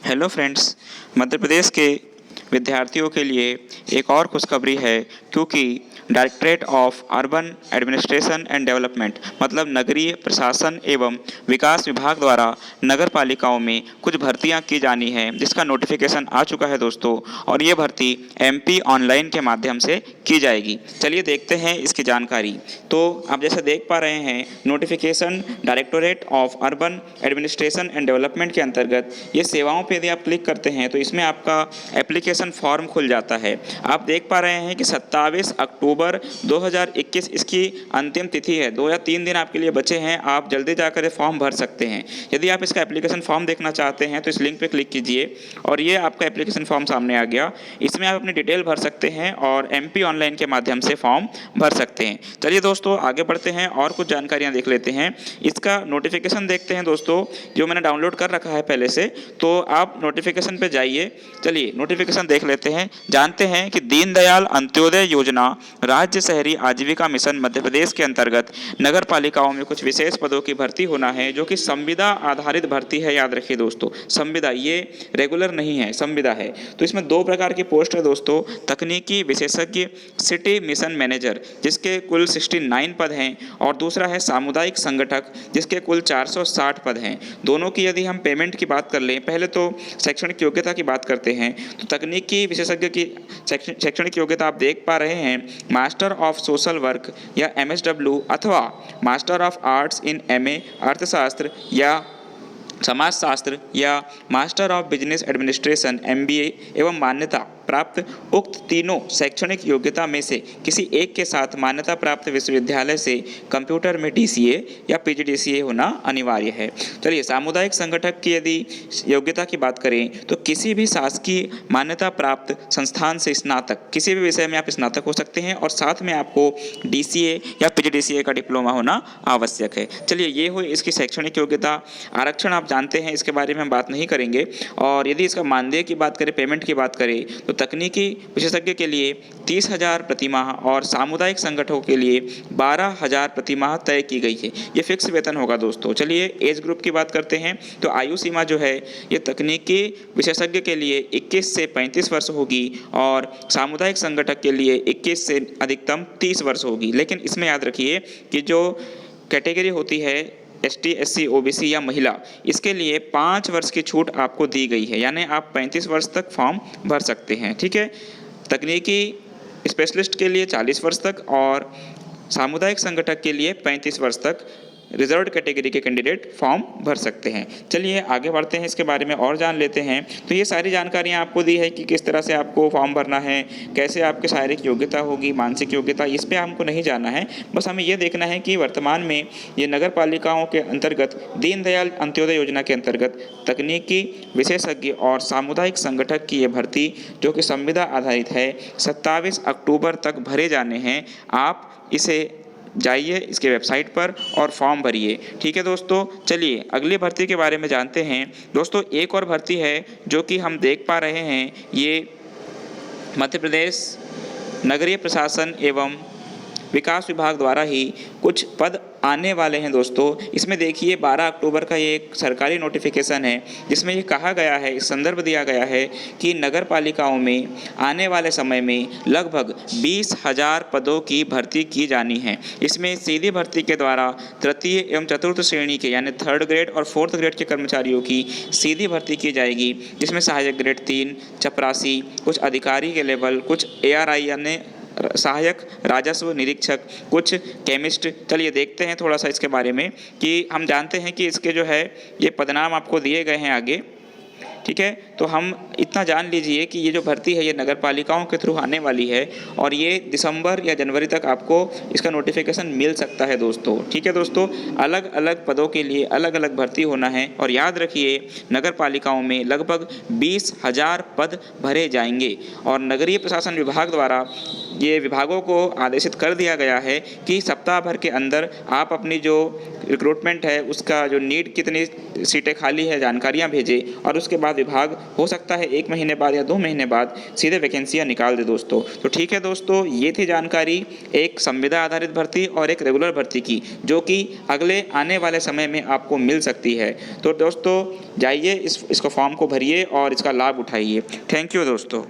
Hello friends, Madhya Pradesh के विद्यार्थियों के लिए एक और खुशखबरी है क्योंकि directorate of urban administration and development मतलब नगरीय प्रशासन एवं विकास विभाग द्वारा नगर पालिकाओं में कुछ भर्तियां की जानी है, जिसका नोटिफिकेशन आ चुका है दोस्तों। और ये भर्ती एमपी ऑनलाइन के माध्यम से की जाएगी। चलिए देखते हैं इसकी जानकारी। तो आप जैसे देख पा रहे हैं, notification directorate of urban administration and development के अंतर्गत ये सेवाओं पर यदि आप क्लिक करते हैं तो इसमें आपका एप्लीकेशन फॉर्म खुल जाता है। आप देख पा रहे हैं कि 27 अक्टूबर 2021 इसकी अंतिम तिथि है। 2 या 3 दिन आपके लिए बचे हैं, आप जल्दी जाकर फॉर्म भर सकते हैं। यदि आप इसका एप्लीकेशन फॉर्म देखना चाहते हैं तो इस लिंक पर क्लिक कीजिए और ये आपका एप्लीकेशन फॉर्म सामने आ गया। इसमें आप अपनी डिटेल भर सकते हैं और एमपी ऑनलाइन के माध्यम से फॉर्म भर सकते हैं। चलिए दोस्तों आगे बढ़ते हैं और कुछ जानकारियाँ देख लेते हैं। इसका नोटिफिकेशन देखते हैं दोस्तों, जो मैंने डाउनलोड कर रखा है पहले से। तो आप नोटिफिकेशन पे जाइए। चलिए नोटिफिकेशन देख लेते हैं, जानते हैं कि दीनदयाल अंत्योदय योजना राज्य शहरी आजीविका मिशन मध्य प्रदेश के अंतर्गत नगर पालिकाओं में कुछ विशेष पदों की भर्ती होना है, जो कि संविदा आधारित भर्ती है। याद रखिए दोस्तों, संविदा, ये रेगुलर नहीं है, संविदा है। तो इसमें 2 प्रकार की पोस्ट है दोस्तों। तकनीकी विशेषज्ञ सिटी मिशन मैनेजर, जिसके कुल 69 पद हैं, और दूसरा है सामुदायिक संगठक, जिसके कुल 460 पद हैं। दोनों की यदि हम पेमेंट की बात कर लें, पहले तो शैक्षणिक योग्यता की बात करते हैं। तो तकनीकी विशेषज्ञ की शैक्षणिक योग्यता आप देख पा रहे हैं, मास्टर ऑफ सोशल वर्क या MSW अथवा master of arts in MA अर्थशास्त्र या समाजशास्त्र या master of business administration MBA एवं मान्यता प्राप्त उक्त तीनों शैक्षणिक योग्यता में से किसी एक के साथ मान्यता प्राप्त विश्वविद्यालय से कंप्यूटर में DCA या PGDCA होना अनिवार्य है। चलिए सामुदायिक संगठक की यदि योग्यता की बात करें तो किसी भी शासकीय मान्यता प्राप्त संस्थान से स्नातक, किसी भी विषय में आप स्नातक हो सकते हैं और साथ में आपको DCA या PGDCA का डिप्लोमा होना आवश्यक है। चलिए ये हुई इसकी शैक्षणिक योग्यता। आरक्षण आप जानते हैं, इसके बारे में हम बात नहीं करेंगे। और यदि इसका मानदेय की बात करें, पेमेंट की बात करें, तो तकनीकी विशेषज्ञ के लिए 30,000 प्रतिमाह और सामुदायिक संगठनों के लिए 12,000 प्रतिमाह तय की गई है। ये फिक्स वेतन होगा दोस्तों। चलिए एज ग्रुप की बात करते हैं तो आयु सीमा जो है ये तकनीकी विशेषज्ञ के लिए 21 से 35 वर्ष होगी और सामुदायिक संगठक के लिए 21 से अधिकतम 30 वर्ष होगी। लेकिन इसमें याद रखिए कि जो कैटेगरी होती है ST SC OBC या महिला, इसके लिए 5 वर्ष की छूट आपको दी गई है, यानी आप 35 वर्ष तक फॉर्म भर सकते हैं। ठीक है, तकनीकी स्पेशलिस्ट के लिए 40 वर्ष तक और सामुदायिक संगठक के लिए 35 वर्ष तक रिजर्व्ड कैटेगरी के कैंडिडेट फॉर्म भर सकते हैं। चलिए आगे बढ़ते हैं, इसके बारे में और जान लेते हैं। तो ये सारी जानकारियाँ आपको दी है कि किस तरह से आपको फॉर्म भरना है, कैसे आपकी शारीरिक योग्यता होगी, मानसिक योग्यता, इस पर हमको नहीं जाना है। बस हमें ये देखना है कि वर्तमान में ये नगर पालिकाओं के अंतर्गत दीनदयाल अंत्योदय योजना के अंतर्गत तकनीकी विशेषज्ञ और सामुदायिक संगठक की ये भर्ती, जो कि संविदा आधारित है, 27 अक्टूबर तक भरे जाने हैं। आप इसे जाइए इसके वेबसाइट पर और फॉर्म भरिए। ठीक है दोस्तों, चलिए अगली भर्ती के बारे में जानते हैं। दोस्तों एक और भर्ती है जो कि हम देख पा रहे हैं, ये मध्य प्रदेश नगरीय प्रशासन एवं विकास विभाग द्वारा ही कुछ पद आने वाले हैं दोस्तों। इसमें देखिए 12 अक्टूबर का ये एक सरकारी नोटिफिकेशन है, जिसमें ये कहा गया है, संदर्भ दिया गया है कि नगर पालिकाओं में आने वाले समय में लगभग 20,000 पदों की भर्ती की जानी है। इसमें सीधी भर्ती के द्वारा तृतीय एवं चतुर्थ श्रेणी के यानी 3rd ग्रेड और 4th ग्रेड के कर्मचारियों की सीधी भर्ती की जाएगी, जिसमें सहायक ग्रेड 3, चपरासी, कुछ अधिकारी के लेवल, कुछ ARI यानी सहायक राजस्व निरीक्षक, कुछ केमिस्ट। चलिए देखते हैं थोड़ा सा इसके बारे में कि हम जानते हैं कि इसके जो है ये पदनाम आपको दिए गए हैं आगे। ठीक है, तो हम इतना जान लीजिए कि ये जो भर्ती है ये नगर पालिकाओं के थ्रू आने वाली है और ये दिसंबर या जनवरी तक आपको इसका नोटिफिकेशन मिल सकता है दोस्तों। ठीक है दोस्तों, अलग अलग पदों के लिए अलग अलग भर्ती होना है और याद रखिए नगर पालिकाओं में लगभग 20,000 पद भरे जाएंगे और नगरीय प्रशासन विभाग द्वारा ये विभागों को आदेशित कर दिया गया है कि सप्ताह भर के अंदर आप अपनी जो रिक्रूटमेंट है उसका जो नीड कितनी सीटें खाली है जानकारियाँ भेजें और उसके बाद बाद विभाग हो सकता है 1 महीने बाद या 2 महीने बाद सीधे वैकेंसियाँ निकाल दे दोस्तों। तो ठीक है दोस्तों, ये थी जानकारी एक संविदा आधारित भर्ती और एक रेगुलर भर्ती की, जो कि अगले आने वाले समय में आपको मिल सकती है। तो दोस्तों जाइए इसको फॉर्म को भरिए और इसका लाभ उठाइए। थैंक यू दोस्तों।